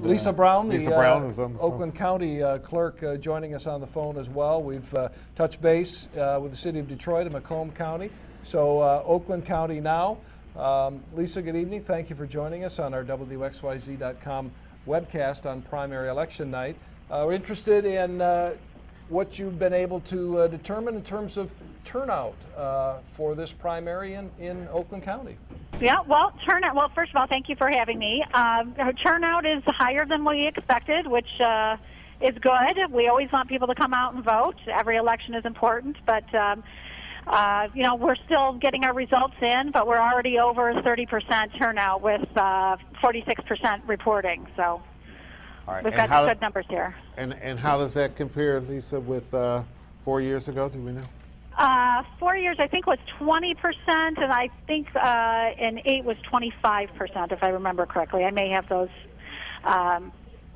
And Lisa Brown, Lisa the Brown is on the phone. Oakland County Clerk, joining us on the phone as well. We've touched base with the city of Detroit and Macomb County. So Oakland County now. Lisa, good evening. Thank you for joining us on our WXYZ.com webcast on primary election night. We're interested in what you've been able to determine in terms of turnout for this primary in Oakland County. Yeah, well, turnout. Well, first of all, thank you for having me. Turnout is higher than we expected, which is good. We always want people to come out and vote. Every election is important, but you know, we're still getting our results in, but we're already over 30% turnout with 46% reporting. So we've got good numbers here. And how does that compare, Lisa, with 4 years ago? Do we know? 4 years, I think, was 20%, and I think in 8 was 25%, if I remember correctly. I may have those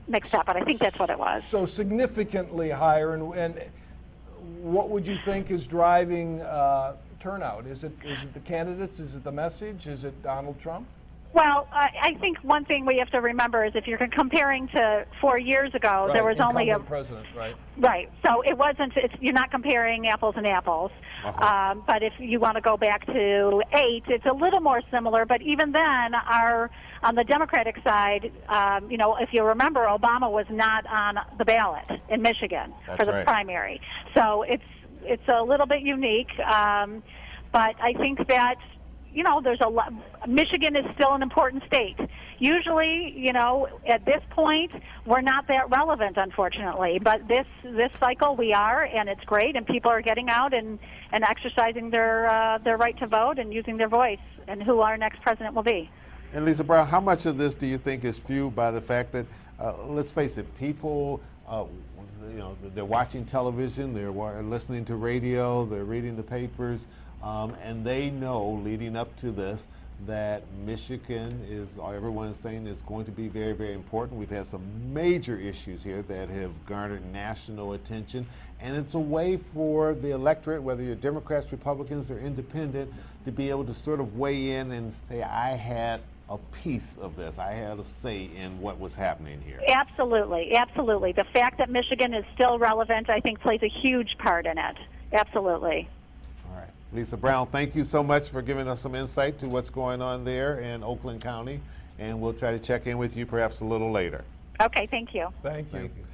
mixed up, but I think that's what it was. So significantly higher, and what would you think is driving turnout? Is it the candidates? Is it the message? Is it Donald Trump? Well, I think one thing we have to remember is if you're comparing to 4 years ago, Right, there was only a president, right? Right. So it wasn't. You're not comparing apples and apples. But if you want to go back to 8, it's a little more similar. But even then, on the Democratic side, you know, if you remember, Obama was not on the ballot in Michigan for the primary. So it's a little bit unique. But I think that, you know, there's a lot. Michigan is still an important state. Usually, you know, at this point, we're not that relevant, unfortunately. But this cycle, we are, and it's great. And people are getting out and exercising their right to vote and using their voice, and who our next president will be. And Lisa Brown, how much of this do you think is fueled by the fact that, let's face it, people, you know, they're watching television, they're listening to radio, they're reading the papers. And they know, leading up to this, that Michigan is, everyone is saying, is going to be very, very important. We've had some major issues here that have garnered national attention, and it's a way for the electorate, whether you're Democrats, Republicans, or independent, to be able to sort of weigh in and say, I had a piece of this. I had a say in what was happening here. Absolutely, absolutely. The fact that Michigan is still relevant, I think, plays a huge part in it. Absolutely. Lisa Brown, thank you so much for giving us some insight to what's going on there in Oakland County, and we'll try to check in with you perhaps a little later. Okay, thank you. Thank you. Thank you.